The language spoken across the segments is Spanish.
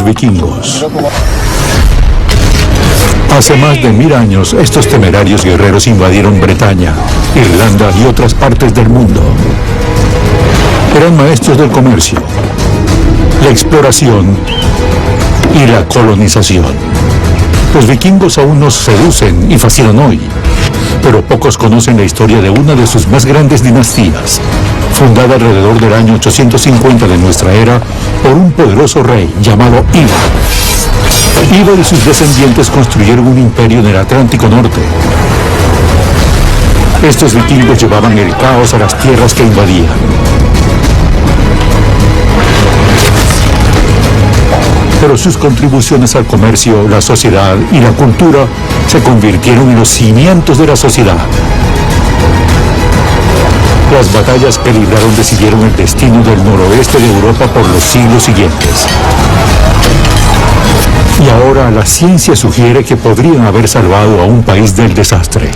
Los vikingos. Hace más de 1000 años, estos temerarios guerreros invadieron Bretaña, Irlanda y otras partes del mundo. Eran maestros del comercio, la exploración y la colonización. Los vikingos aún nos seducen y fascinan hoy, pero pocos conocen la historia de una de sus más grandes dinastías, fundada alrededor del año 850 de nuestra era por un poderoso rey llamado Ivar. Ivar y sus descendientes construyeron un imperio en el Atlántico Norte. Estos vikingos llevaban el caos a las tierras que invadían. Pero sus contribuciones al comercio, la sociedad y la cultura se convirtieron en los cimientos de la sociedad. Las batallas que libraron decidieron el destino del noroeste de Europa por los siglos siguientes. Y ahora la ciencia sugiere que podrían haber salvado a un país del desastre.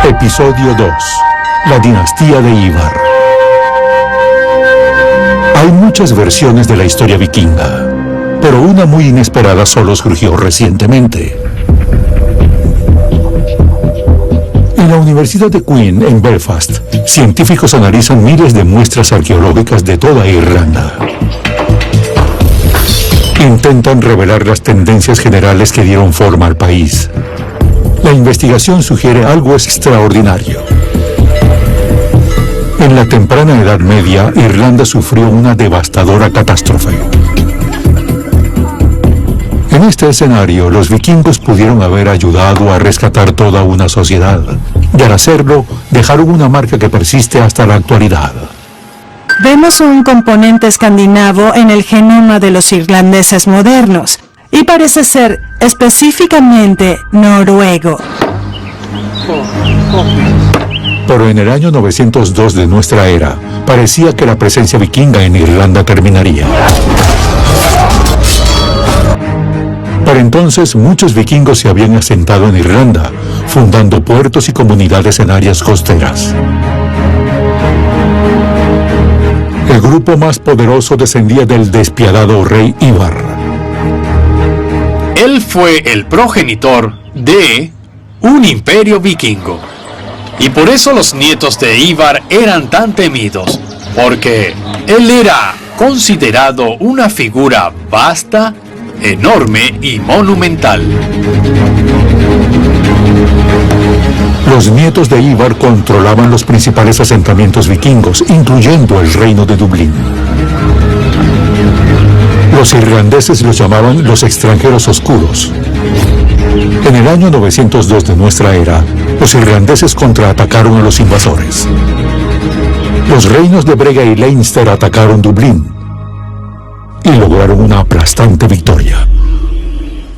Episodio 2. La dinastía de Ivar. Hay muchas versiones de la historia vikinga, pero una muy inesperada solo surgió recientemente. En la Universidad de Queen, en Belfast, científicos analizan miles de muestras arqueológicas de toda Irlanda. Intentan revelar las tendencias generales que dieron forma al país. La investigación sugiere algo extraordinario. En la temprana Edad Media, Irlanda sufrió una devastadora catástrofe. En este escenario, los vikingos pudieron haber ayudado a rescatar toda una sociedad, y al hacerlo, dejaron una marca que persiste hasta la actualidad. Vemos un componente escandinavo en el genoma de los irlandeses modernos, y parece ser específicamente noruego. Pero en el año 902 de nuestra era, parecía que la presencia vikinga en Irlanda terminaría. Para entonces, muchos vikingos se habían asentado en Irlanda, fundando puertos y comunidades en áreas costeras. El grupo más poderoso descendía del despiadado rey Ivar. Él fue el progenitor de un imperio vikingo. Y por eso los nietos de Ivar eran tan temidos, porque él era considerado una figura vasta, enorme y monumental. Los nietos de Ivar controlaban los principales asentamientos vikingos, incluyendo el reino de Dublín. Los irlandeses los llamaban los extranjeros oscuros. En el año 902 de nuestra era, los irlandeses contraatacaron a los invasores. Los reinos de Brega y Leinster atacaron Dublín y lograron una aplastante victoria.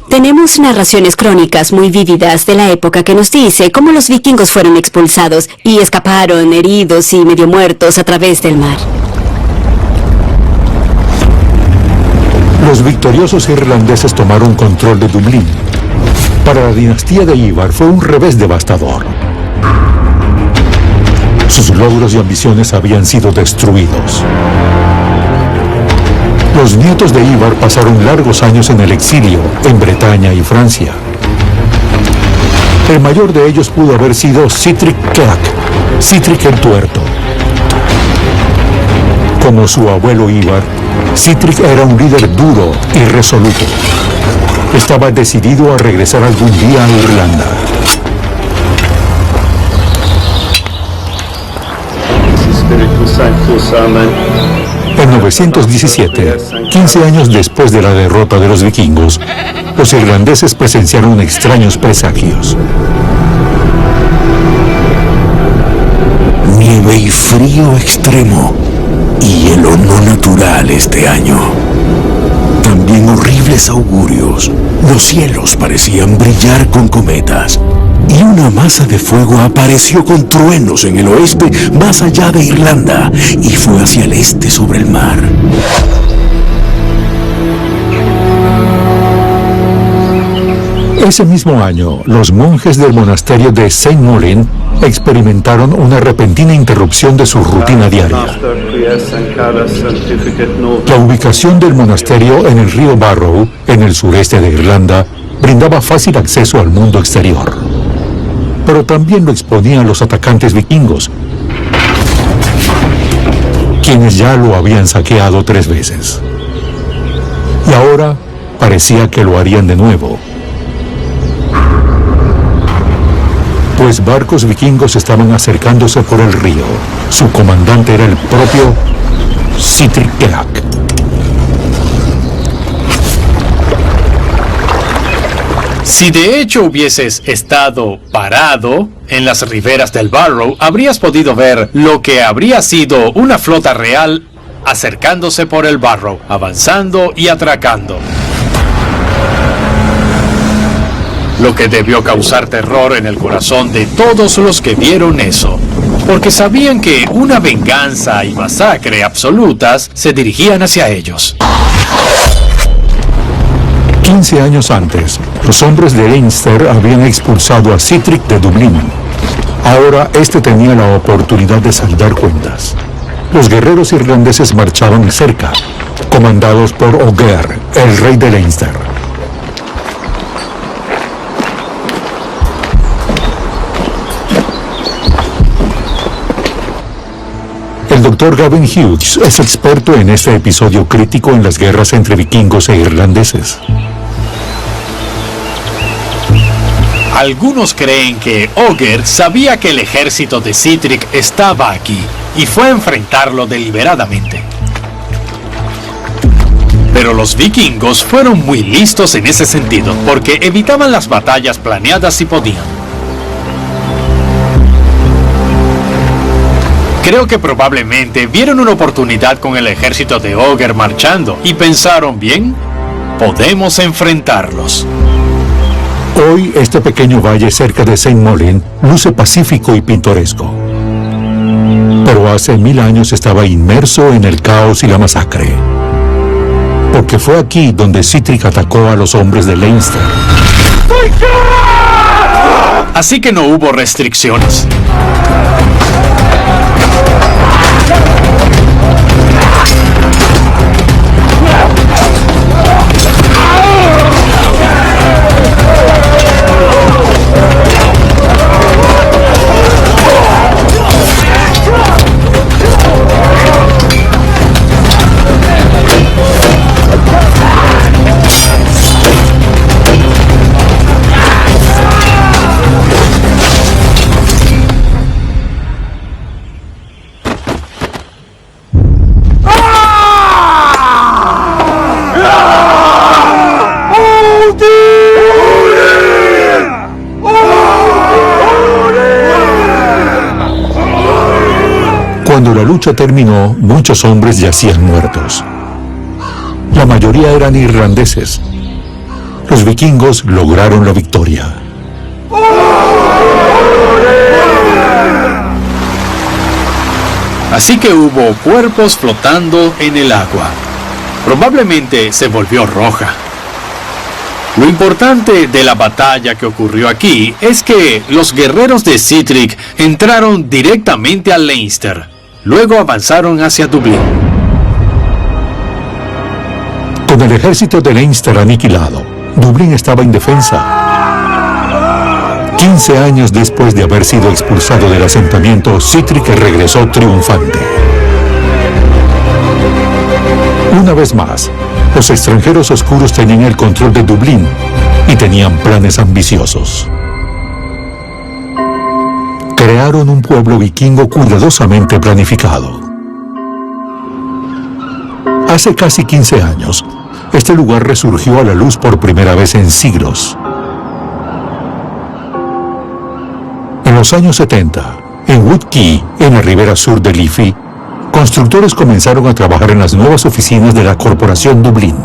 Tenemos narraciones crónicas muy vívidas de la época que nos dice cómo los vikingos fueron expulsados y escaparon heridos y medio muertos a través del mar. Los victoriosos irlandeses tomaron control de Dublín. Para la dinastía de Ivar fue un revés devastador. Sus logros y ambiciones habían sido destruidos. Los nietos de Ivar pasaron largos años en el exilio, en Bretaña y Francia. El mayor de ellos pudo haber sido Sihtric Ceac, Sihtric el Tuerto. Como su abuelo Ivar, Sihtric era un líder duro y resoluto. Estaba decidido a regresar algún día a Irlanda. En 917, 15 años después de la derrota de los vikingos, los irlandeses presenciaron extraños presagios. Nieve y frío extremo, y hielo no natural este año. También horribles augurios. Los cielos parecían brillar con cometas, y una masa de fuego apareció con truenos en el oeste, más allá de Irlanda, y fue hacia el este sobre el mar. Ese mismo año, los monjes del monasterio de Saint Moline experimentaron una repentina interrupción de su rutina diaria. La ubicación del monasterio en el río Barrow, en el sureste de Irlanda, brindaba fácil acceso al mundo exterior. Pero también lo exponía a los atacantes vikingos, quienes ya lo habían saqueado 3 veces. Y ahora parecía que lo harían de nuevo, pues barcos vikingos estaban acercándose por el río. Su comandante era el propio Sihtric Kerak. Si de hecho hubieses estado parado en las riberas del Barrow, habrías podido ver lo que habría sido una flota real acercándose por el Barrow, avanzando y atracando. Lo que debió causar terror en el corazón de todos los que vieron eso, porque sabían que una venganza y masacre absolutas se dirigían hacia ellos. 15 años antes, los hombres de Leinster habían expulsado a Sihtric de Dublín. Ahora este tenía la oportunidad de saldar cuentas. Los guerreros irlandeses marchaban cerca, comandados por Ogier, el rey de Leinster. El Dr. Gavin Hughes es experto en este episodio crítico en las guerras entre vikingos e irlandeses. Algunos creen que Ogier sabía que el ejército de Sihtric estaba aquí y fue a enfrentarlo deliberadamente. Pero los vikingos fueron muy listos en ese sentido, porque evitaban las batallas planeadas si podían. Creo que probablemente vieron una oportunidad con el ejército de Ogier marchando y pensaron, bien, podemos enfrentarlos. Hoy este pequeño valle cerca de Saint Moline luce pacífico y pintoresco. Pero hace 1000 años estaba inmerso en el caos y la masacre. Porque fue aquí donde Sihtric atacó a los hombres de Leinster. Así que no hubo restricciones. Cuando la lucha terminó, muchos hombres yacían muertos. La mayoría eran irlandeses. Los vikingos lograron la victoria. Así que hubo cuerpos flotando en el agua. Probablemente se volvió roja. Lo importante de la batalla que ocurrió aquí es que los guerreros de Sihtric entraron directamente a Leinster. Luego avanzaron hacia Dublín. Con el ejército de Leinster aniquilado, Dublín estaba indefensa. 15 años después de haber sido expulsado del asentamiento, Sihtric regresó triunfante. Una vez más, los extranjeros oscuros tenían el control de Dublín y tenían planes ambiciosos. Crearon un pueblo vikingo cuidadosamente planificado. Hace casi 15 años, este lugar resurgió a la luz por primera vez en siglos. En los años 70, en Wood Quay, en la ribera sur de Liffey, constructores comenzaron a trabajar en las nuevas oficinas de la Corporación Dublín.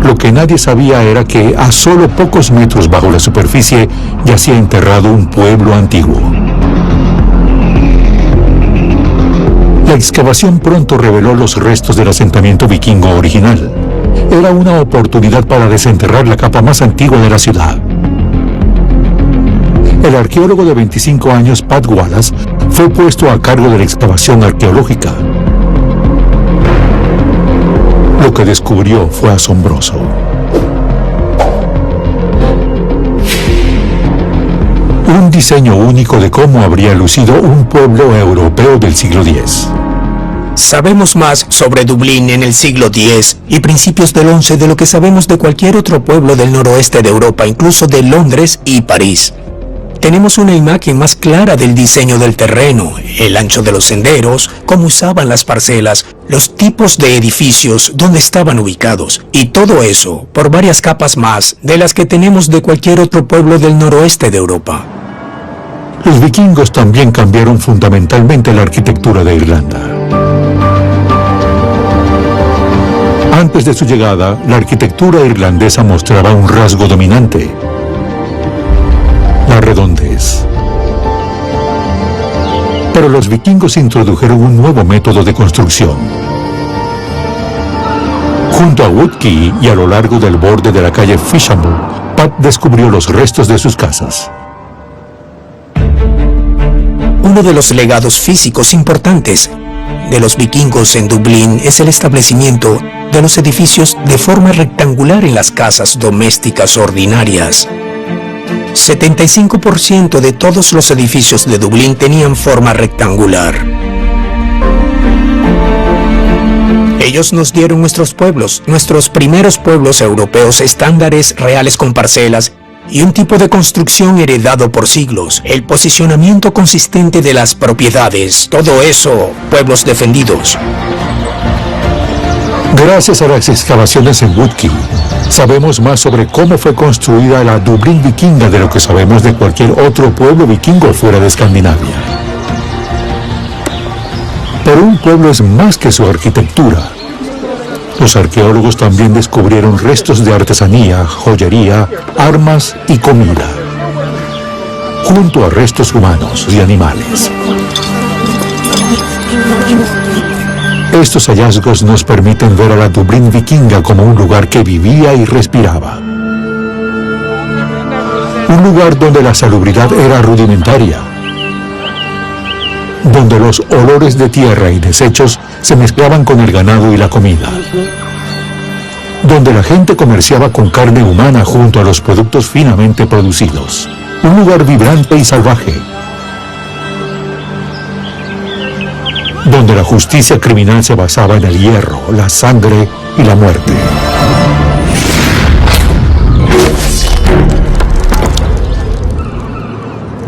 Lo que nadie sabía era que a solo pocos metros bajo la superficie yacía enterrado un pueblo antiguo. La excavación pronto reveló los restos del asentamiento vikingo original. Era una oportunidad para desenterrar la capa más antigua de la ciudad. El arqueólogo de 25 años, Pat Wallace, fue puesto a cargo de la excavación arqueológica. Lo que descubrió fue asombroso. Un diseño único de cómo habría lucido un pueblo europeo del siglo X. Sabemos más sobre Dublín en el siglo X y principios del XI de lo que sabemos de cualquier otro pueblo del noroeste de Europa, incluso de Londres y París. Tenemos una imagen más clara del diseño del terreno, el ancho de los senderos, cómo usaban las parcelas, los tipos de edificios, dónde estaban ubicados, y todo eso por varias capas más de las que tenemos de cualquier otro pueblo del noroeste de Europa. Los vikingos también cambiaron fundamentalmente la arquitectura de Irlanda. Antes de su llegada, la arquitectura irlandesa mostraba un rasgo dominante: la redondez. Pero los vikingos introdujeron un nuevo método de construcción. Junto a Woodkey y a lo largo del borde de la calle Fishamble, Pat descubrió los restos de sus casas. Uno de los legados físicos importantes de los vikingos en Dublín es el establecimiento de los edificios de forma rectangular en las casas domésticas ordinarias. 75% de todos los edificios de Dublín tenían forma rectangular. Ellos nos dieron nuestros pueblos, nuestros primeros pueblos europeos, estándares reales con parcelas y un tipo de construcción heredado por siglos, el posicionamiento consistente de las propiedades, todo eso, pueblos defendidos. Gracias a las excavaciones en Woodkey, sabemos más sobre cómo fue construida la Dublín vikinga de lo que sabemos de cualquier otro pueblo vikingo fuera de Escandinavia. Pero un pueblo es más que su arquitectura. Los arqueólogos también descubrieron restos de artesanía, joyería, armas y comida, junto a restos humanos y animales. Estos hallazgos nos permiten ver a la Dublín vikinga como un lugar que vivía y respiraba. Un lugar donde la salubridad era rudimentaria, donde los olores de tierra y desechos se mezclaban con el ganado y la comida, donde la gente comerciaba con carne humana junto a los productos finamente producidos. Un lugar vibrante y salvaje, donde la justicia criminal se basaba en el hierro, la sangre y la muerte.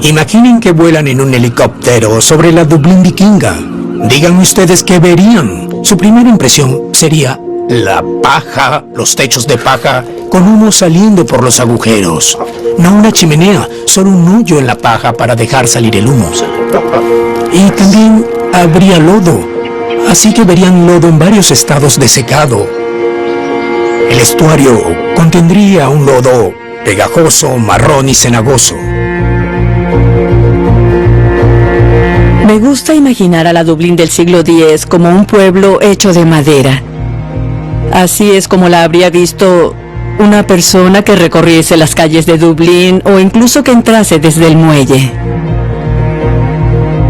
Imaginen que vuelan en un helicóptero sobre la Dublín vikinga. Díganme ustedes qué verían. Su primera impresión sería la paja, los techos de paja, con humo saliendo por los agujeros. No una chimenea, solo un hoyo en la paja para dejar salir el humo. Y también habría lodo, así que verían lodo en varios estados de secado. El estuario contendría un lodo pegajoso, marrón y cenagoso. Me gusta imaginar a la Dublín del siglo X como un pueblo hecho de madera. Así es como la habría visto una persona que recorriese las calles de Dublín o incluso que entrase desde el muelle.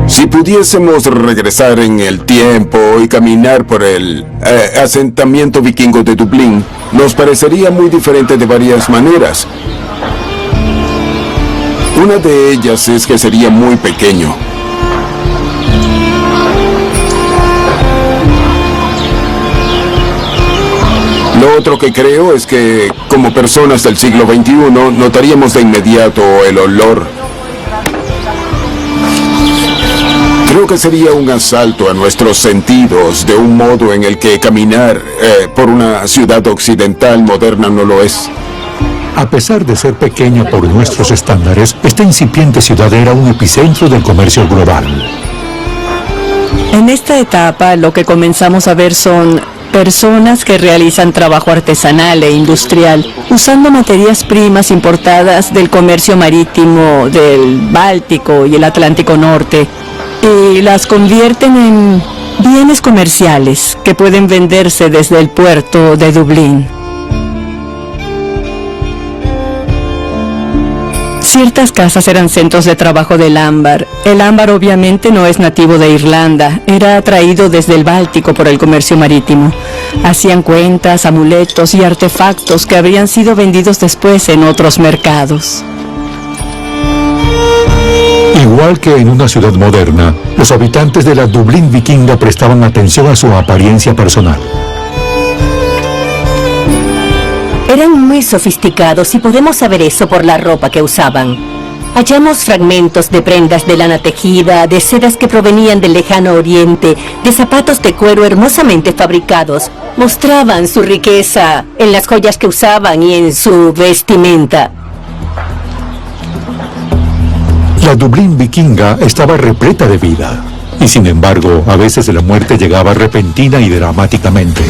Si pudiésemos regresar en el tiempo y caminar por el asentamiento vikingo de Dublín, nos parecería muy diferente de varias maneras. Una de ellas es que sería muy pequeño. Lo otro que creo es que, como personas del siglo XXI, notaríamos de inmediato el olor. Creo que sería un asalto a nuestros sentidos, de un modo en el que caminar por una ciudad occidental moderna no lo es. A pesar de ser pequeña por nuestros estándares, esta incipiente ciudad era un epicentro del comercio global. En esta etapa, lo que comenzamos a ver son personas que realizan trabajo artesanal e industrial, usando materias primas importadas del comercio marítimo del Báltico y el Atlántico Norte, y las convierten en bienes comerciales que pueden venderse desde el puerto de Dublín. Ciertas casas eran centros de trabajo del ámbar. El ámbar obviamente no es nativo de Irlanda, era traído desde el Báltico por el comercio marítimo. Hacían cuentas, amuletos y artefactos que habrían sido vendidos después en otros mercados. Igual que en una ciudad moderna, los habitantes de la Dublín vikinga prestaban atención a su apariencia personal. Eran muy sofisticados y podemos saber eso por la ropa que usaban. Hallamos fragmentos de prendas de lana tejida, de sedas que provenían del lejano oriente, de zapatos de cuero hermosamente fabricados. Mostraban su riqueza en las joyas que usaban y en su vestimenta. La Dublín vikinga estaba repleta de vida, y sin embargo, a veces la muerte llegaba repentina y dramáticamente.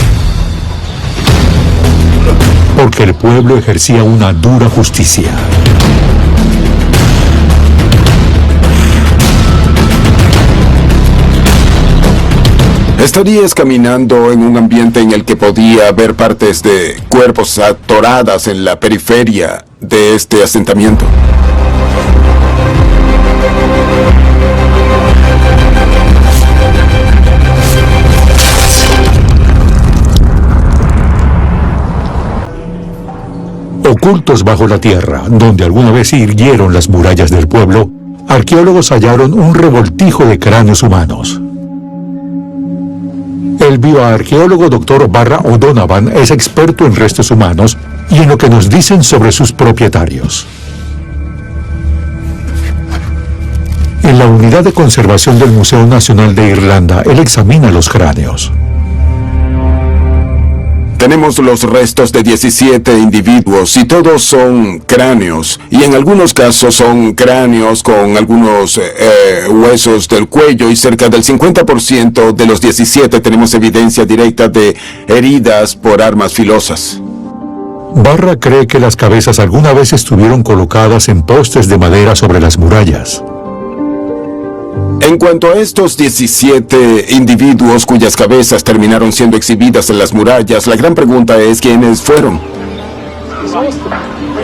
Porque el pueblo ejercía una dura justicia. Estarías caminando en un ambiente en el que podía ver partes de cuerpos atoradas en la periferia de este asentamiento. Ocultos bajo la tierra, donde alguna vez se irguieron las murallas del pueblo, arqueólogos hallaron un revoltijo de cráneos humanos. El bioarqueólogo Dr. Barra O'Donovan es experto en restos humanos y en lo que nos dicen sobre sus propietarios. En la unidad de conservación del Museo Nacional de Irlanda, él examina los cráneos. Tenemos los restos de 17 individuos y todos son cráneos. Y en algunos casos son cráneos con algunos huesos del cuello y cerca del 50% de los 17 tenemos evidencia directa de heridas por armas filosas. Barra cree que las cabezas alguna vez estuvieron colocadas en postes de madera sobre las murallas. En cuanto a estos 17 individuos cuyas cabezas terminaron siendo exhibidas en las murallas, la gran pregunta es ¿quiénes fueron?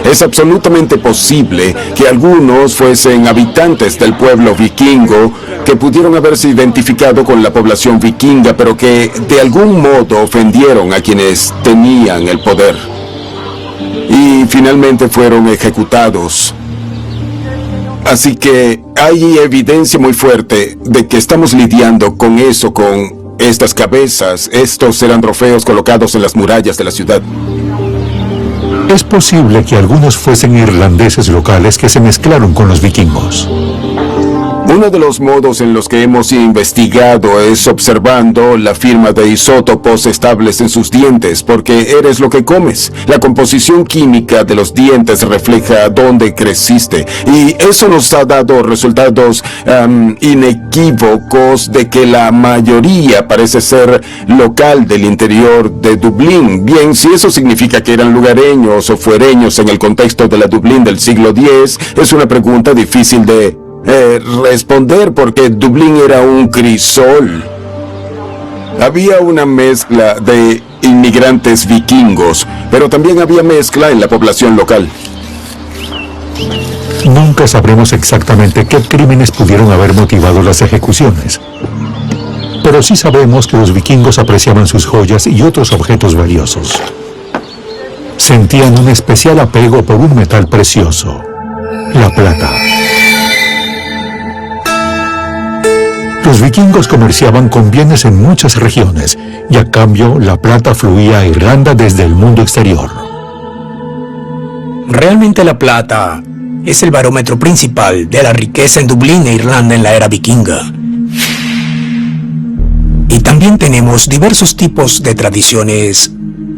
Es absolutamente posible que algunos fuesen habitantes del pueblo vikingo que pudieron haberse identificado con la población vikinga, pero que de algún modo ofendieron a quienes tenían el poder. Y finalmente fueron ejecutados. Así que hay evidencia muy fuerte de que estamos lidiando con eso, con estas cabezas. Estos eran trofeos colocados en las murallas de la ciudad. Es posible que algunos fuesen irlandeses locales que se mezclaron con los vikingos. Uno de los modos en los que hemos investigado es observando la firma de isótopos estables en sus dientes, porque eres lo que comes. La composición química de los dientes refleja dónde creciste, y eso nos ha dado resultados inequívocos de que la mayoría parece ser local del interior de Dublín. Bien, si eso significa que eran lugareños o fuereños en el contexto de la Dublín del siglo X, es una pregunta difícil de responder, porque Dublín era un crisol. Había una mezcla de inmigrantes vikingos, pero también había mezcla en la población local. Nunca sabremos exactamente qué crímenes pudieron haber motivado las ejecuciones. Pero sí sabemos que los vikingos apreciaban sus joyas y otros objetos valiosos. Sentían un especial apego por un metal precioso, la plata. Los vikingos comerciaban con bienes en muchas regiones y a cambio la plata fluía a Irlanda desde el mundo exterior. Realmente la plata es el barómetro principal de la riqueza en Dublín e Irlanda en la era vikinga. Y también tenemos diversos tipos de tradiciones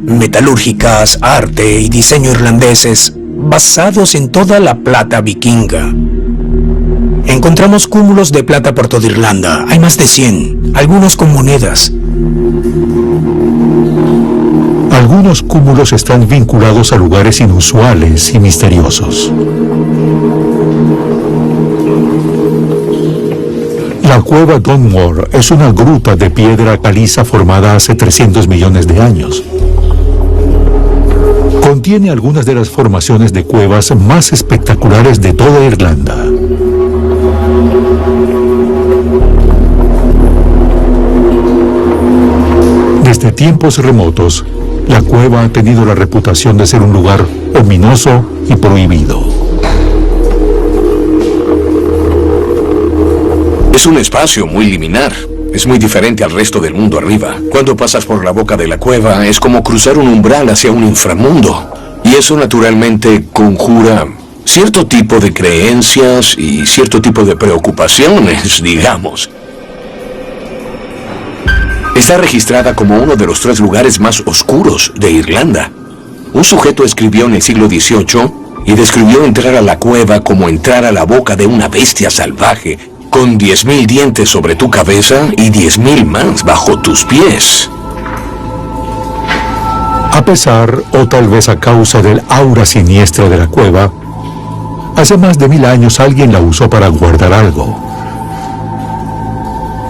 metalúrgicas, arte y diseño irlandeses basados en toda la plata vikinga. Encontramos cúmulos de plata por toda Irlanda. Hay más de 100, algunos con monedas. Algunos cúmulos están vinculados a lugares inusuales y misteriosos. La cueva Dunmore es una gruta de piedra caliza formada hace 300 millones de años. Contiene algunas de las formaciones de cuevas más espectaculares de toda Irlanda. Desde tiempos remotos, la cueva ha tenido la reputación de ser un lugar ominoso y prohibido. Es un espacio muy liminar. Es muy diferente al resto del mundo arriba. Cuando pasas por la boca de la cueva, es como cruzar un umbral hacia un inframundo. Y eso naturalmente conjura cierto tipo de creencias y cierto tipo de preocupaciones, digamos. Está registrada como uno de los 3 lugares más oscuros de Irlanda. Un sujeto escribió en el siglo XVIII y describió entrar a la cueva como entrar a la boca de una bestia salvaje, con 10.000 dientes sobre tu cabeza y 10.000 más bajo tus pies. A pesar, o tal vez a causa del aura siniestra de la cueva, hace más de 1000 años alguien la usó para guardar algo.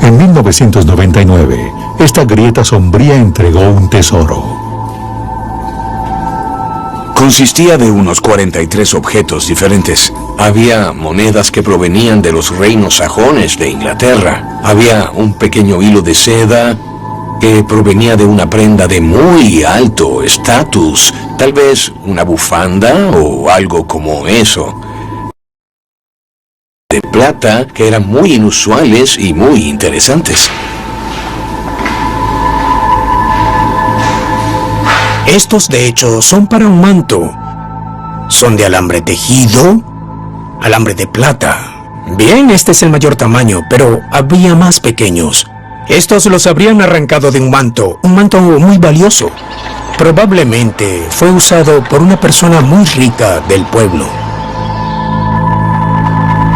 En 1999, esta grieta sombría entregó un tesoro. Consistía de unos 43 objetos diferentes. Había monedas que provenían de los reinos sajones de Inglaterra. Había un pequeño hilo de seda que provenía de una prenda de muy alto estatus, tal vez una bufanda o algo como eso. De plata que eran muy inusuales y muy interesantes. Estos, de hecho, son para un manto. Son de alambre tejido, alambre de plata. Bien, este es el mayor tamaño, pero había más pequeños. Estos los habrían arrancado de un manto muy valioso. Probablemente fue usado por una persona muy rica del pueblo.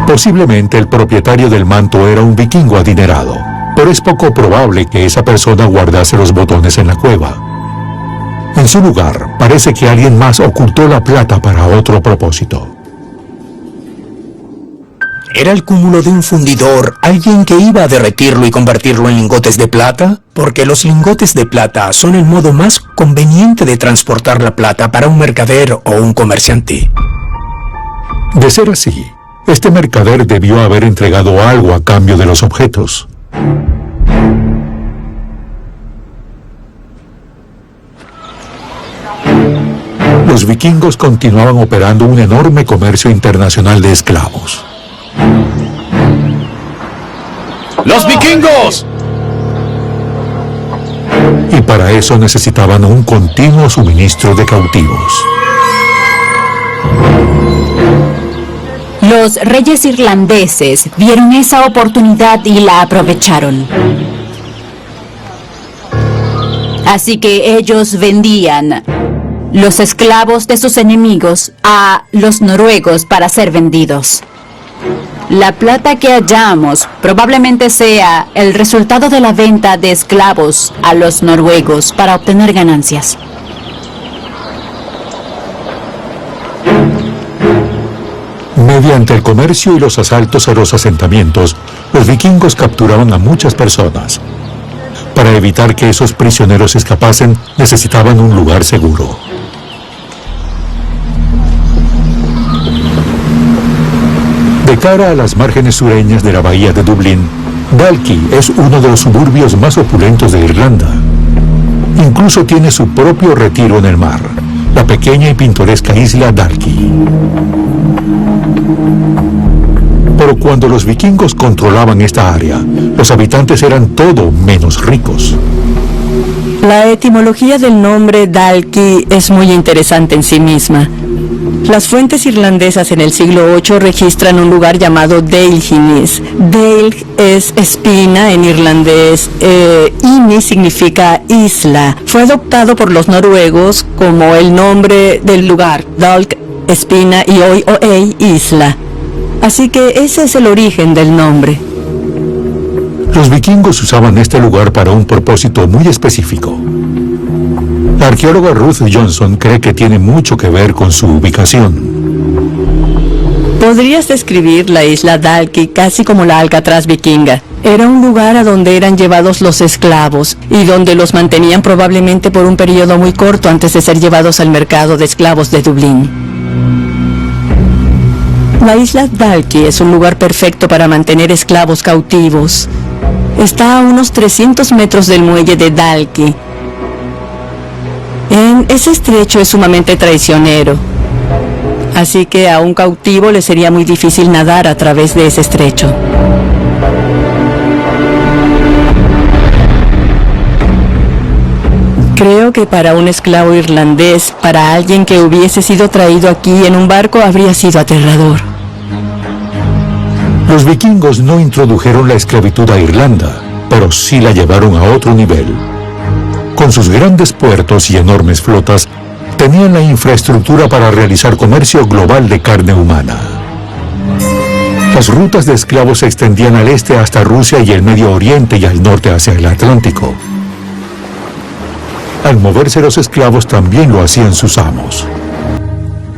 Posiblemente el propietario del manto era un vikingo adinerado, pero es poco probable que esa persona guardase los botones en la cueva. En su lugar, parece que alguien más ocultó la plata para otro propósito. ¿Era el cúmulo de un fundidor alguien que iba a derretirlo y convertirlo en lingotes de plata? Porque los lingotes de plata son el modo más conveniente de transportar la plata para un mercader o un comerciante. De ser así, este mercader debió haber entregado algo a cambio de los objetos. Los vikingos continuaban operando un enorme comercio internacional de esclavos. ¡Los vikingos! Y para eso necesitaban un continuo suministro de cautivos. Los reyes irlandeses vieron esa oportunidad y la aprovecharon. Así que ellos vendían los esclavos de sus enemigos a los noruegos para ser vendidos. La plata que hallamos probablemente sea el resultado de la venta de esclavos a los noruegos para obtener ganancias. Mediante el comercio y los asaltos a los asentamientos, los vikingos capturaban a muchas personas. Para evitar que esos prisioneros escapasen, necesitaban un lugar seguro. De cara a las márgenes sureñas de la bahía de Dublín, Dalkey es uno de los suburbios más opulentos de Irlanda. Incluso tiene su propio retiro en el mar, la pequeña y pintoresca isla Dalkey. Pero cuando los vikingos controlaban esta área, los habitantes eran todo menos ricos. La etimología del nombre Dalkey es muy interesante en sí misma. Las fuentes irlandesas en el siglo VIII registran un lugar llamado Dalhousie. Dale es espina en irlandés, Ini significa isla. Fue adoptado por los noruegos como el nombre del lugar, Dalk, espina, y Oei, isla. Así que ese es el origen del nombre. Los vikingos usaban este lugar para un propósito muy específico. La arqueóloga Ruth Johnson cree que tiene mucho que ver con su ubicación. Podrías describir la isla Dalkey casi como la Alcatraz vikinga. Era un lugar a donde eran llevados los esclavos y donde los mantenían probablemente por un periodo muy corto antes de ser llevados al mercado de esclavos de Dublín. La isla Dalkey es un lugar perfecto para mantener esclavos cautivos. Está a unos 300 metros del muelle de Dalkey. Ese estrecho es sumamente traicionero, así que a un cautivo le sería muy difícil nadar a través de ese estrecho. Creo que para un esclavo irlandés, para alguien que hubiese sido traído aquí en un barco, habría sido aterrador. Los vikingos no introdujeron la esclavitud a Irlanda, pero sí la llevaron a otro nivel. Con sus grandes puertos y enormes flotas, tenían la infraestructura para realizar comercio global de carne humana. Las rutas de esclavos se extendían al este hasta Rusia y el Medio Oriente y al norte hacia el Atlántico. Al moverse los esclavos también lo hacían sus amos.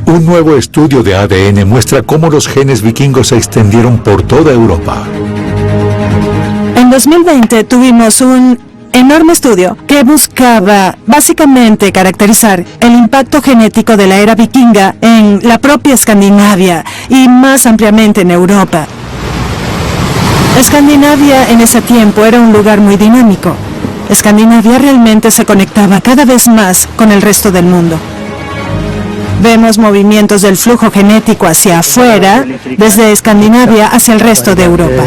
Un nuevo estudio de ADN muestra cómo los genes vikingos se extendieron por toda Europa. En 2020 tuvimos un enorme estudio que buscaba básicamente caracterizar el impacto genético de la era vikinga en la propia Escandinavia y más ampliamente en Europa. Escandinavia en ese tiempo era un lugar muy dinámico. Escandinavia realmente se conectaba cada vez más con el resto del mundo. Vemos movimientos del flujo genético hacia afuera, desde Escandinavia hacia el resto de Europa.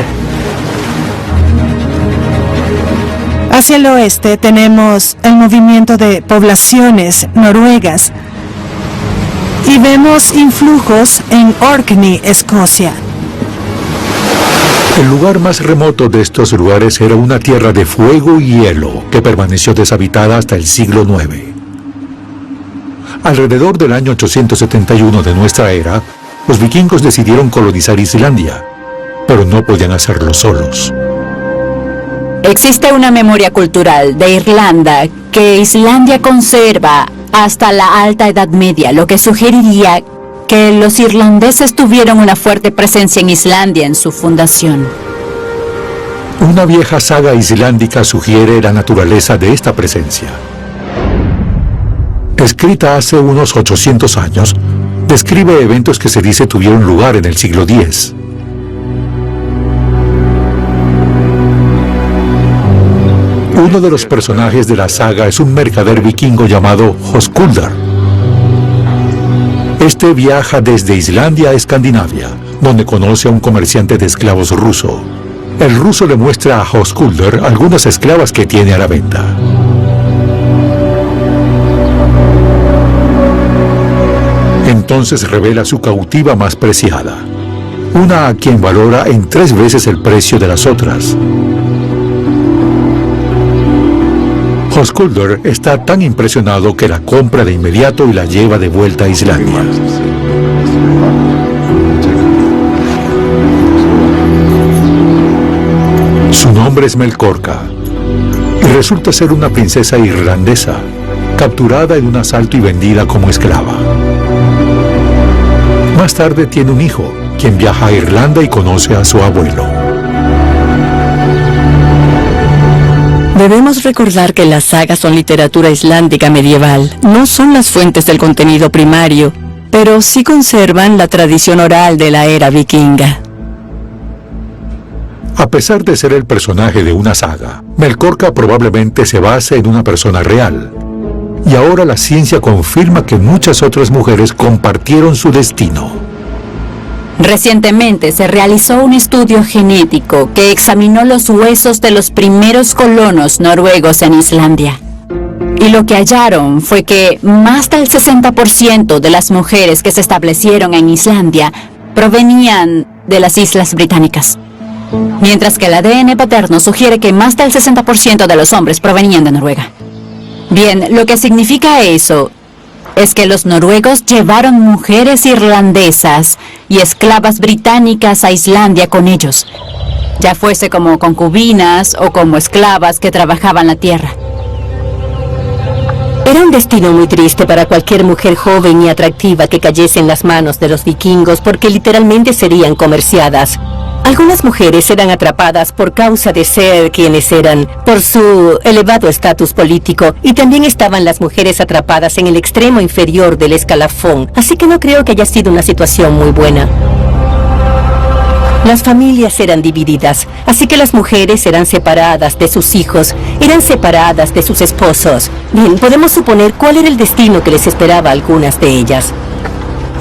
Hacia el oeste tenemos el movimiento de poblaciones noruegas y vemos influjos en Orkney, Escocia. El lugar más remoto de estos lugares era una tierra de fuego y hielo que permaneció deshabitada hasta el siglo IX. Alrededor del año 871 de nuestra era, los vikingos decidieron colonizar Islandia, pero no podían hacerlo solos. Existe una memoria cultural de Irlanda que Islandia conserva hasta la Alta Edad Media, lo que sugeriría que los irlandeses tuvieron una fuerte presencia en Islandia en su fundación. Una vieja saga islandica sugiere la naturaleza de esta presencia. Escrita hace unos 800 años, describe eventos que se dice tuvieron lugar en el siglo X. Uno de los personajes de la saga es un mercader vikingo llamado Höskuldr. Este viaja desde Islandia a Escandinavia, donde conoce a un comerciante de esclavos ruso. El ruso le muestra a Höskuldr algunas esclavas que tiene a la venta. Entonces revela su cautiva más preciada, una a quien valora en 3 veces el precio de las otras. Höskuldr está tan impresionado que la compra de inmediato y la lleva de vuelta a Islandia. Su nombre es Melkorka y resulta ser una princesa irlandesa, capturada en un asalto y vendida como esclava. Más tarde tiene un hijo, quien viaja a Irlanda y conoce a su abuelo. Debemos recordar que las sagas son literatura islandica medieval. No son las fuentes del contenido primario, pero sí conservan la tradición oral de la era vikinga. A pesar de ser el personaje de una saga, Melkorka probablemente se base en una persona real. Y ahora la ciencia confirma que muchas otras mujeres compartieron su destino. Recientemente se realizó un estudio genético que examinó los huesos de los primeros colonos noruegos en Islandia. Y lo que hallaron fue que más del 60% de las mujeres que se establecieron en Islandia provenían de las Islas Británicas. Mientras que el ADN paterno sugiere que más del 60% de los hombres provenían de Noruega. Bien, lo que significa eso es que los noruegos llevaron mujeres irlandesas y esclavas británicas a Islandia con ellos, ya fuese como concubinas o como esclavas que trabajaban la tierra. Era un destino muy triste para cualquier mujer joven y atractiva que cayese en las manos de los vikingos porque literalmente serían comerciadas. Algunas mujeres eran atrapadas por causa de ser quienes eran, por su elevado estatus político, y también estaban las mujeres atrapadas en el extremo inferior del escalafón, así que no creo que haya sido una situación muy buena. Las familias eran divididas, así que las mujeres eran separadas de sus hijos, eran separadas de sus esposos. Bien, podemos suponer cuál era el destino que les esperaba a algunas de ellas.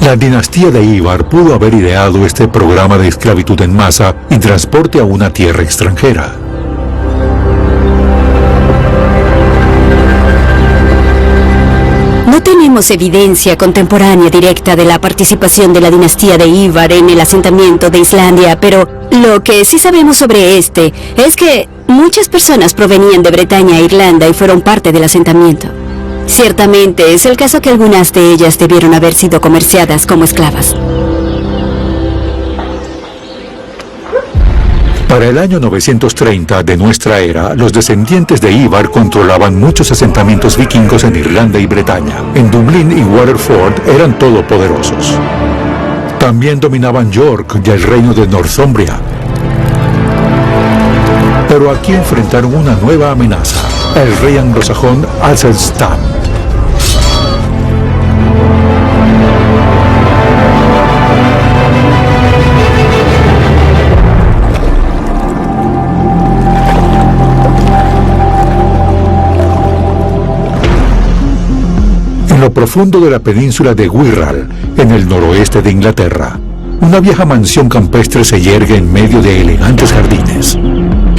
La dinastía de Ivar pudo haber ideado este programa de esclavitud en masa y transporte a una tierra extranjera. No tenemos evidencia contemporánea directa de la participación de la dinastía de Ivar en el asentamiento de Islandia, pero lo que sí sabemos sobre este es que muchas personas provenían de Bretaña e Irlanda y fueron parte del asentamiento. Ciertamente es el caso que algunas de ellas debieron haber sido comerciadas como esclavas. Para el año 930 de nuestra era, los descendientes de Ivar controlaban muchos asentamientos vikingos en Irlanda y Bretaña. En Dublín y Waterford eran todopoderosos. También dominaban York y el reino de Northumbria. Pero aquí enfrentaron una nueva amenaza, el rey anglosajón Athelstan. En lo profundo de la península de Wirral, en el noroeste de Inglaterra, una vieja mansión campestre se yergue en medio de elegantes jardines.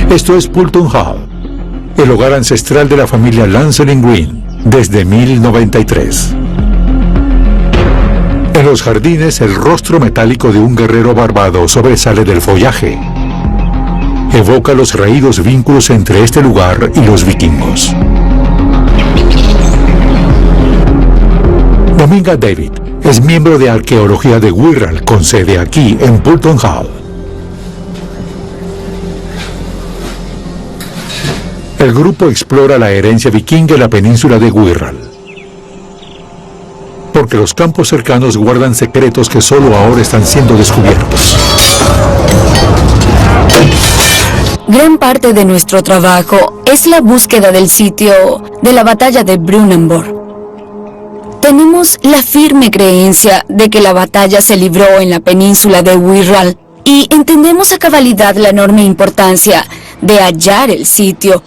Esto es Poulton Hall, el hogar ancestral de la familia Lancelin Green, desde 1093. En los jardines, el rostro metálico de un guerrero barbado sobresale del follaje. Evoca los raídos vínculos entre este lugar y los vikingos. Dominga David es miembro de arqueología de Wirral, con sede aquí, en Poulton Hall. El grupo explora la herencia vikinga en la península de Wirral, porque los campos cercanos guardan secretos que solo ahora están siendo descubiertos. Gran parte de nuestro trabajo es la búsqueda del sitio de la batalla de Brunanburh. Tenemos la firme creencia de que la batalla se libró en la península de Wirral y entendemos a cabalidad la enorme importancia de hallar el sitio.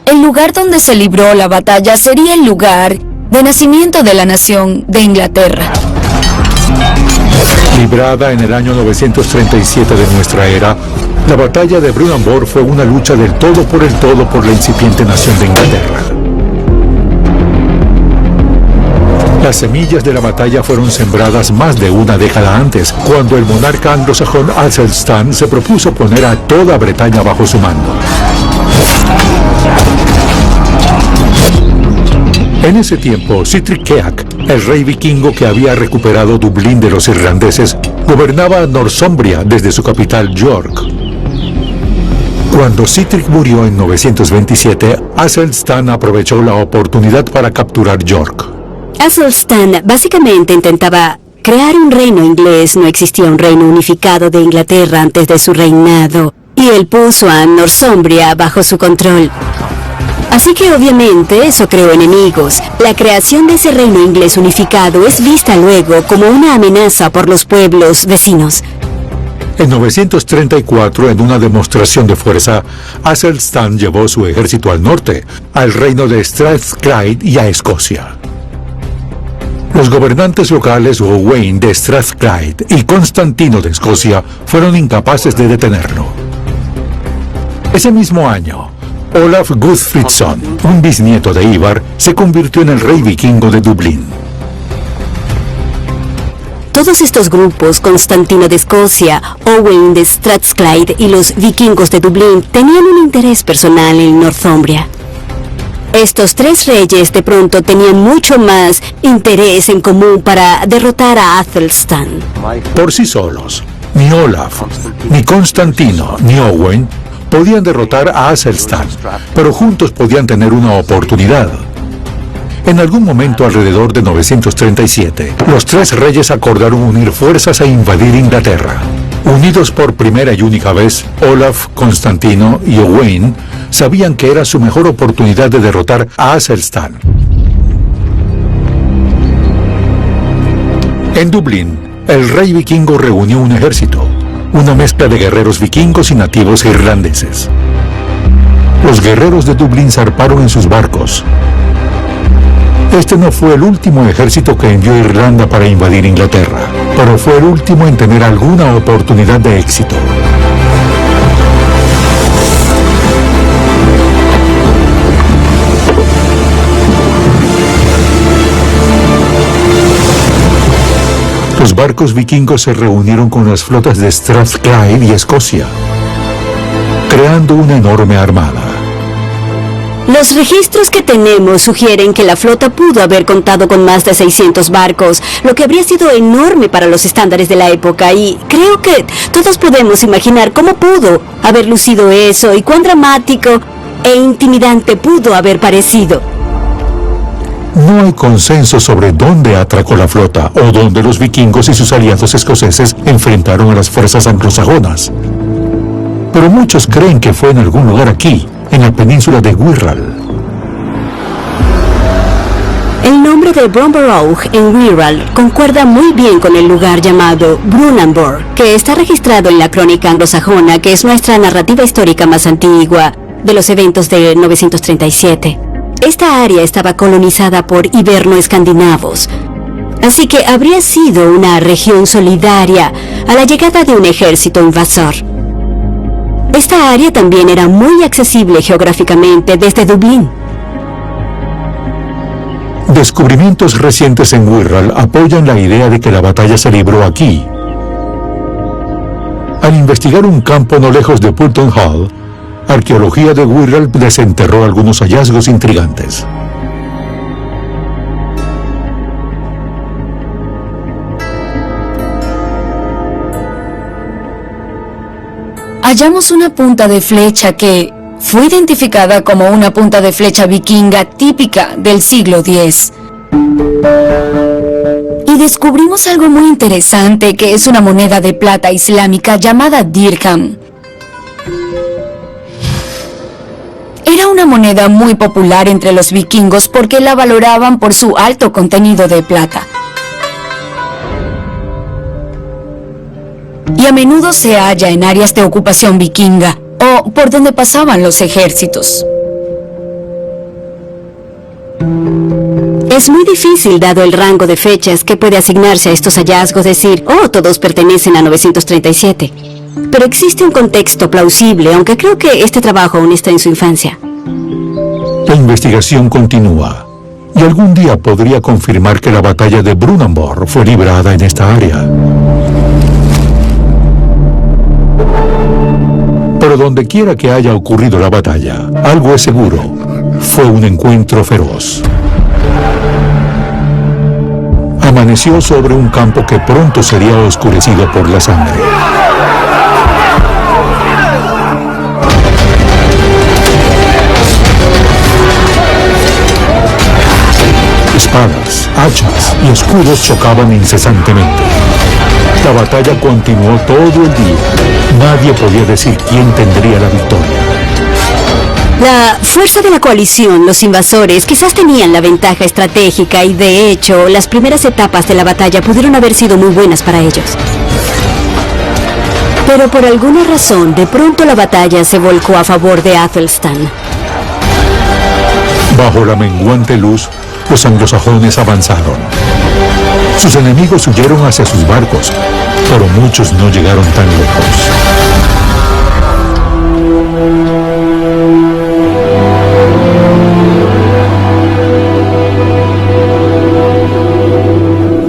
El lugar donde se libró la batalla sería el lugar de nacimiento de la nación de Inglaterra. Librada en el año 937 de nuestra era, la batalla de Brunanburh fue una lucha del todo por la incipiente nación de Inglaterra. Las semillas de la batalla fueron sembradas más de una década antes, cuando el monarca anglosajón Athelstan se propuso poner a toda Bretaña bajo su mando. En ese tiempo, Sihtric Keak, el rey vikingo que había recuperado Dublín de los irlandeses, gobernaba Northumbria desde su capital York. Cuando Sihtric murió en 927, Athelstan aprovechó la oportunidad para capturar York. Athelstan básicamente intentaba crear un reino inglés. No existía un reino unificado de Inglaterra antes de su reinado, y él puso a Northumbria bajo su control. Así que obviamente eso creó enemigos. La creación de ese reino inglés unificado es vista luego como una amenaza por los pueblos vecinos. En 934, en una demostración de fuerza, Athelstan llevó su ejército al norte, al reino de Strathclyde y a Escocia. Los gobernantes locales Owain de Strathclyde y Constantino de Escocia fueron incapaces de detenerlo. Ese mismo año, Olaf Guthfridsson, un bisnieto de Ivar, se convirtió en el rey vikingo de Dublín. Todos estos grupos, Constantino de Escocia, Owain de Strathclyde y los vikingos de Dublín, tenían un interés personal en Northumbria. Estos tres reyes de pronto tenían mucho más interés en común para derrotar a Athelstan. Por sí solos, ni Olaf, ni Constantino, ni Owain podían derrotar a Athelstan, pero juntos podían tener una oportunidad. En algún momento alrededor de 937, los tres reyes acordaron unir fuerzas e invadir Inglaterra. Unidos por primera y única vez, Olaf, Constantino y Owain sabían que era su mejor oportunidad de derrotar a Athelstan. En Dublín, el rey vikingo reunió un ejército, una mezcla de guerreros vikingos y nativos irlandeses. Los guerreros de Dublín zarparon en sus barcos. Este no fue el último ejército que envió Irlanda para invadir Inglaterra, pero fue el último en tener alguna oportunidad de éxito. Los barcos vikingos se reunieron con las flotas de Strathclyde y Escocia, creando una enorme armada. Los registros que tenemos sugieren que la flota pudo haber contado con más de 600 barcos, lo que habría sido enorme para los estándares de la época, y creo que todos podemos imaginar cómo pudo haber lucido eso y cuán dramático e intimidante pudo haber parecido. No hay consenso sobre dónde atracó la flota o dónde los vikingos y sus aliados escoceses enfrentaron a las fuerzas anglosajonas. Pero muchos creen que fue en algún lugar aquí, en la península de Wirral. El nombre de Bromborogh en Wirral concuerda muy bien con el lugar llamado Brunanburh, que está registrado en la crónica anglosajona, que es nuestra narrativa histórica más antigua de los eventos de 937. Esta área estaba colonizada por hiberno-escandinavos, así que habría sido una región solidaria a la llegada de un ejército invasor. Esta área también era muy accesible geográficamente desde Dublín. Descubrimientos recientes en Wirral apoyan la idea de que la batalla se libró aquí. Al investigar un campo no lejos de Pulton Hall, Arqueología de Wirral desenterró algunos hallazgos intrigantes. Hallamos una punta de flecha que fue identificada como una punta de flecha vikinga típica del siglo X. Y descubrimos algo muy interesante, que es una moneda de plata islámica llamada dirham. Era una moneda muy popular entre los vikingos porque la valoraban por su alto contenido de plata. Y a menudo se halla en áreas de ocupación vikinga o por donde pasaban los ejércitos. Es muy difícil, dado el rango de fechas que puede asignarse a estos hallazgos, decir, oh, todos pertenecen a 937. Pero existe un contexto plausible, aunque creo que este trabajo aún está en su infancia. La investigación continúa, y algún día podría confirmar que la batalla de Brunanburh fue librada en esta área. Pero donde quiera que haya ocurrido la batalla, algo es seguro: fue un encuentro feroz. Amaneció sobre un campo que pronto sería oscurecido por la sangre. Espadas, hachas y escudos chocaban incesantemente. La batalla continuó todo el día. Nadie podía decir quién tendría la victoria. La fuerza de la coalición, los invasores, quizás tenían la ventaja estratégica y, de hecho, las primeras etapas de la batalla pudieron haber sido muy buenas para ellos. Pero por alguna razón, de pronto la batalla se volcó a favor de Athelstan. Bajo la menguante luz, los anglosajones avanzaron. Sus enemigos huyeron hacia sus barcos, pero muchos no llegaron tan lejos.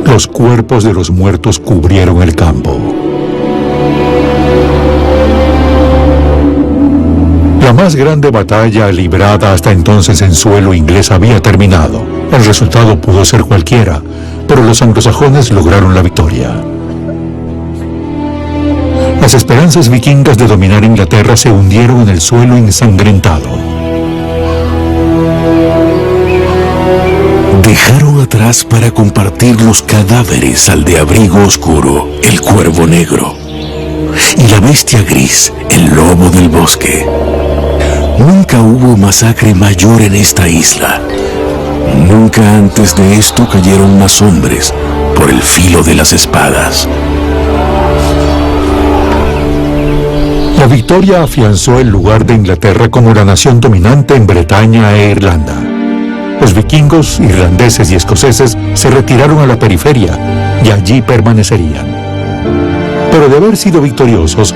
Los cuerpos de los muertos cubrieron el campo. La más grande batalla librada hasta entonces en suelo inglés había terminado. El resultado pudo ser cualquiera, pero los anglosajones lograron la victoria. Las esperanzas vikingas de dominar Inglaterra se hundieron en el suelo ensangrentado. Dejaron atrás para compartir los cadáveres al de abrigo oscuro, el Cuervo Negro. y la bestia gris, el lobo del bosque. Nunca hubo masacre mayor en esta isla. Nunca antes de esto cayeron más hombres por el filo de las espadas. La victoria afianzó el lugar de Inglaterra como la nación dominante en Bretaña e Irlanda. Los vikingos, irlandeses y escoceses se retiraron a la periferia y allí permanecerían. Pero de haber sido victoriosos,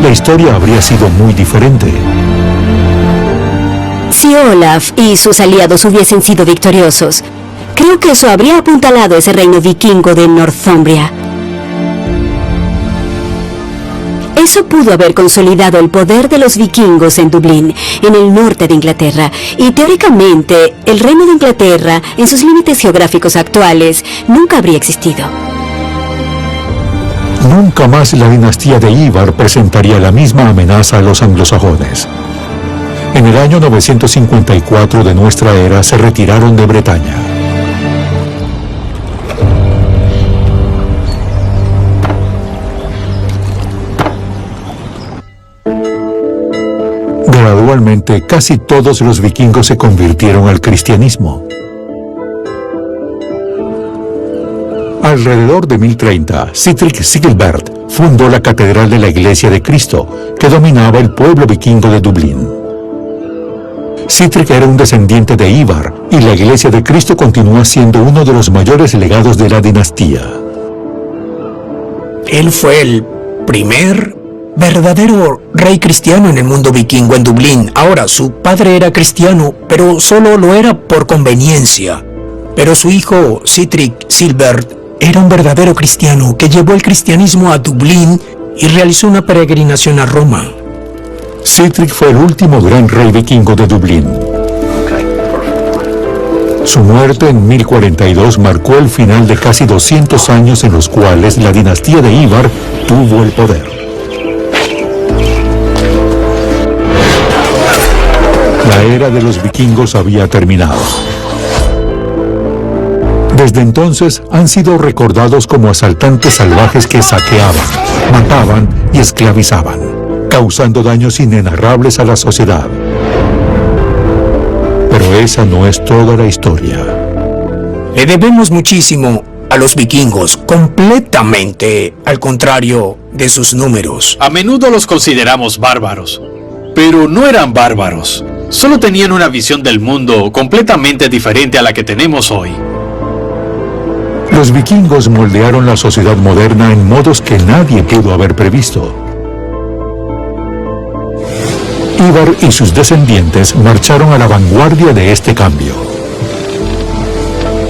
la historia habría sido muy diferente. Si Olaf y sus aliados hubiesen sido victoriosos, creo que eso habría apuntalado ese reino vikingo de Northumbria. Eso pudo haber consolidado el poder de los vikingos en Dublín, en el norte de Inglaterra, y teóricamente el reino de Inglaterra, en sus límites geográficos actuales, nunca habría existido. Nunca más la dinastía de Ivar presentaría la misma amenaza a los anglosajones. En el año 954 de nuestra era se retiraron de Bretaña. Gradualmente, casi todos los vikingos se convirtieron al cristianismo. Alrededor de 1030, Sihtric Sigelbert fundó la Catedral de la Iglesia de Cristo, que dominaba el pueblo vikingo de Dublín. Sihtric era un descendiente de Ivar, y la Iglesia de Cristo continúa siendo uno de los mayores legados de la dinastía. Él fue el primer verdadero rey cristiano en el mundo vikingo en Dublín. Ahora, su padre era cristiano, pero solo lo era por conveniencia. Pero su hijo, Sihtric Silbert, era un verdadero cristiano que llevó el cristianismo a Dublín y realizó una peregrinación a Roma. Sihtric fue el último gran rey vikingo de Dublín. Su muerte en 1042 marcó el final de casi 200 años en los cuales la dinastía de Ivar tuvo el poder. La era de los vikingos había terminado. Desde entonces han sido recordados como asaltantes salvajes que saqueaban, mataban y esclavizaban, causando daños inenarrables a la sociedad. Pero esa no es toda la historia. Le debemos muchísimo a los vikingos, completamente al contrario de sus números. A menudo los consideramos bárbaros, pero no eran bárbaros. Solo tenían una visión del mundo completamente diferente a la que tenemos hoy. Los vikingos moldearon la sociedad moderna en modos que nadie pudo haber previsto. Ivar y sus descendientes marcharon a la vanguardia de este cambio.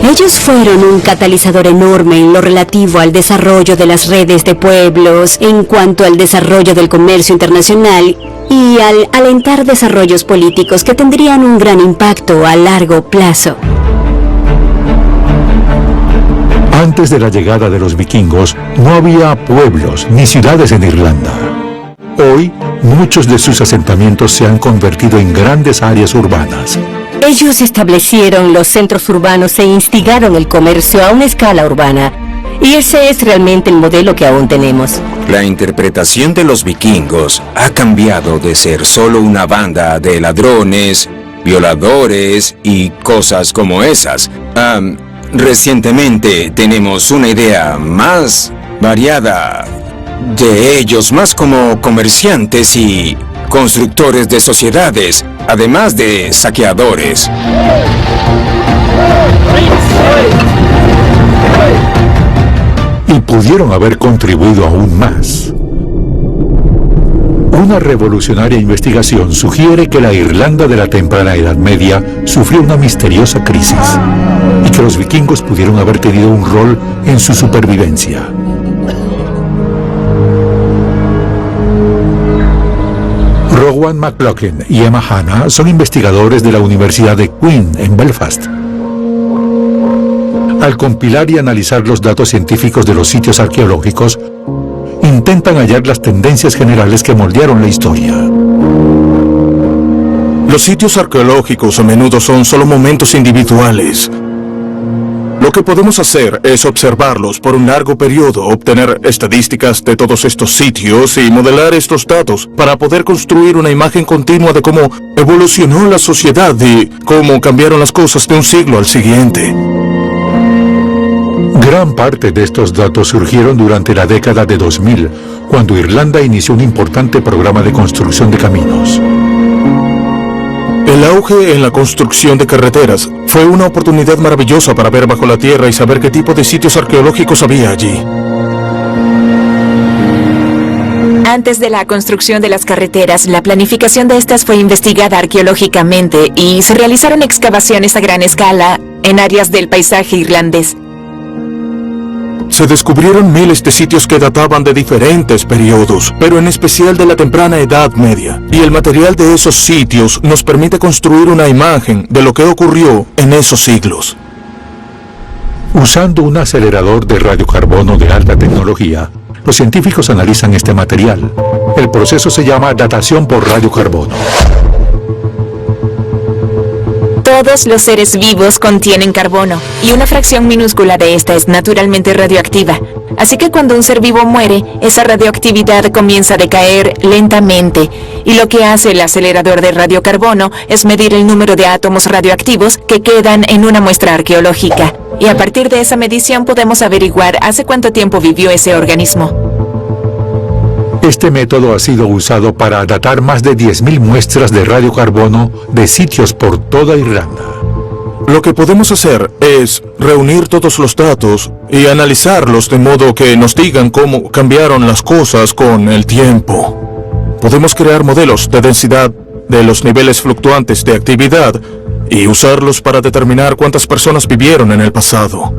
Ellos fueron un catalizador enorme en lo relativo al desarrollo de las redes de pueblos, en cuanto al desarrollo del comercio internacional y al alentar desarrollos políticos que tendrían un gran impacto a largo plazo. Antes de la llegada de los vikingos, no había pueblos ni ciudades en Irlanda. Hoy, muchos de sus asentamientos se han convertido en grandes áreas urbanas. Ellos establecieron los centros urbanos e instigaron el comercio a una escala urbana. Y ese es realmente el modelo que aún tenemos. La interpretación de los vikingos ha cambiado de ser solo una banda de ladrones, violadores y cosas como esas. Recientemente tenemos una idea más variada de ellos, más como comerciantes y constructores de sociedades, además de saqueadores. Y pudieron haber contribuido aún más. Una revolucionaria investigación sugiere que la Irlanda de la temprana Edad Media sufrió una misteriosa crisis y que los vikingos pudieron haber tenido un rol en su supervivencia. Rowan McLaughlin y Emma Hanna son investigadores de la Universidad de Queen en Belfast. Al compilar y analizar los datos científicos de los sitios arqueológicos, intentan hallar las tendencias generales que moldearon la historia. Los sitios arqueológicos a menudo son solo momentos individuales. Lo que podemos hacer es observarlos por un largo periodo, obtener estadísticas de todos estos sitios y modelar estos datos para poder construir una imagen continua de cómo evolucionó la sociedad y cómo cambiaron las cosas de un siglo al siguiente. Gran parte de estos datos surgieron durante la década de 2000, cuando Irlanda inició un importante programa de construcción de caminos. El auge en la construcción de carreteras fue una oportunidad maravillosa para ver bajo la tierra y saber qué tipo de sitios arqueológicos había allí. Antes de la construcción de las carreteras, la planificación de estas fue investigada arqueológicamente y se realizaron excavaciones a gran escala en áreas del paisaje irlandés. Se descubrieron miles de sitios que databan de diferentes periodos, pero en especial de la temprana Edad Media. Y el material de esos sitios nos permite construir una imagen de lo que ocurrió en esos siglos. Usando un acelerador de radiocarbono de alta tecnología, los científicos analizan este material. El proceso se llama datación por radiocarbono. Todos los seres vivos contienen carbono, y una fracción minúscula de esta es naturalmente radioactiva. Así que cuando un ser vivo muere, esa radioactividad comienza a decaer lentamente, y lo que hace el acelerador de radiocarbono es medir el número de átomos radioactivos que quedan en una muestra arqueológica. Y a partir de esa medición podemos averiguar hace cuánto tiempo vivió ese organismo. Este método ha sido usado para datar más de 10.000 muestras de radiocarbono de sitios por toda Irlanda. Lo que podemos hacer es reunir todos los datos y analizarlos de modo que nos digan cómo cambiaron las cosas con el tiempo. Podemos crear modelos de densidad de los niveles fluctuantes de actividad y usarlos para determinar cuántas personas vivieron en el pasado.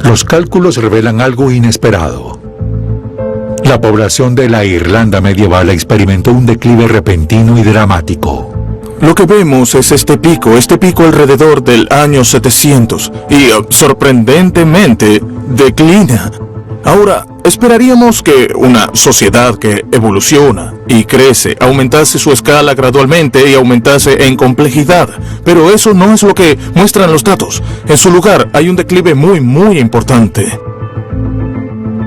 Los cálculos revelan algo inesperado. La población de la Irlanda medieval experimentó un declive repentino y dramático. Lo que vemos es este pico alrededor del año 700 y sorprendentemente declina. Ahora, esperaríamos que una sociedad que evoluciona y crece aumentase su escala gradualmente y aumentase en complejidad, pero eso no es lo que muestran los datos. En su lugar hay un declive muy importante.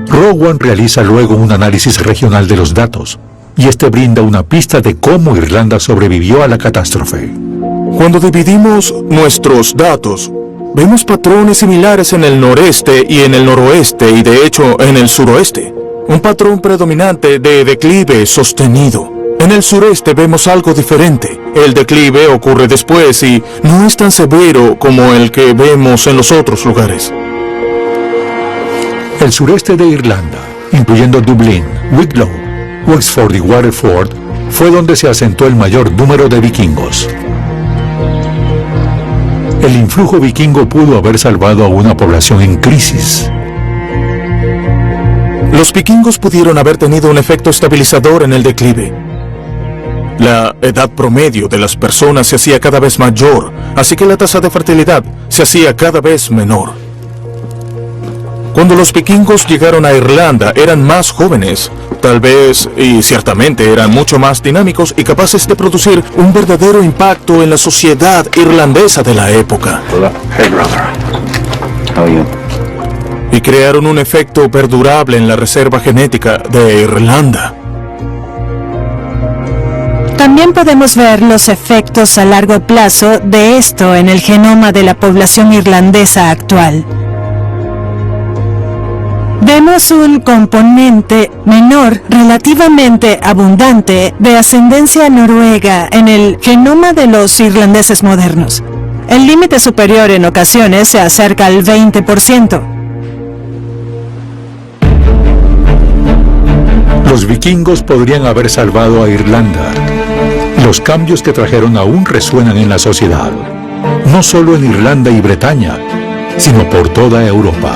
Rowan realiza luego un análisis regional de los datos, y este brinda una pista de cómo Irlanda sobrevivió a la catástrofe. Cuando dividimos nuestros datos, vemos patrones similares en el noreste y en el noroeste y de hecho en el suroeste. Un patrón predominante de declive sostenido. En el sureste vemos algo diferente. El declive ocurre después y no es tan severo como el que vemos en los otros lugares. El sureste de Irlanda, incluyendo Dublín, Wicklow, Wexford y Waterford, fue donde se asentó el mayor número de vikingos. El influjo vikingo pudo haber salvado a una población en crisis. Los vikingos pudieron haber tenido un efecto estabilizador en el declive. La edad promedio de las personas se hacía cada vez mayor, así que la tasa de fertilidad se hacía cada vez menor. Cuando los vikingos llegaron a Irlanda eran más jóvenes, tal vez y ciertamente eran mucho más dinámicos y capaces de producir un verdadero impacto en la sociedad irlandesa de la época. Y crearon un efecto perdurable en la reserva genética de Irlanda. También podemos ver los efectos a largo plazo de esto en el genoma de la población irlandesa actual. Vemos un componente menor, relativamente abundante, de ascendencia noruega en el genoma de los irlandeses modernos. El límite superior en ocasiones se acerca al 20%. Los vikingos podrían haber salvado a Irlanda. Los cambios que trajeron aún resuenan en la sociedad, no solo en Irlanda y Bretaña, sino por toda Europa.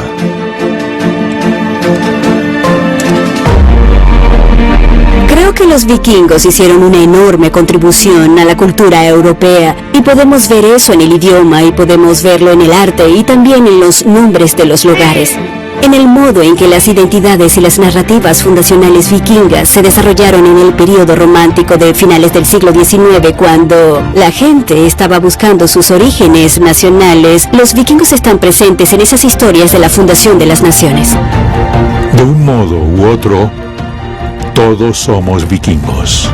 Creo que los vikingos hicieron una enorme contribución a la cultura europea y podemos ver eso en el idioma y podemos verlo en el arte y también en los nombres de los lugares. en el modo en que las identidades y las narrativas fundacionales vikingas se desarrollaron en el período romántico de finales del siglo XIX, cuando la gente estaba buscando sus orígenes nacionales. Los vikingos están presentes en esas historias de la fundación de las naciones. De un modo u otro, todos somos vikingos.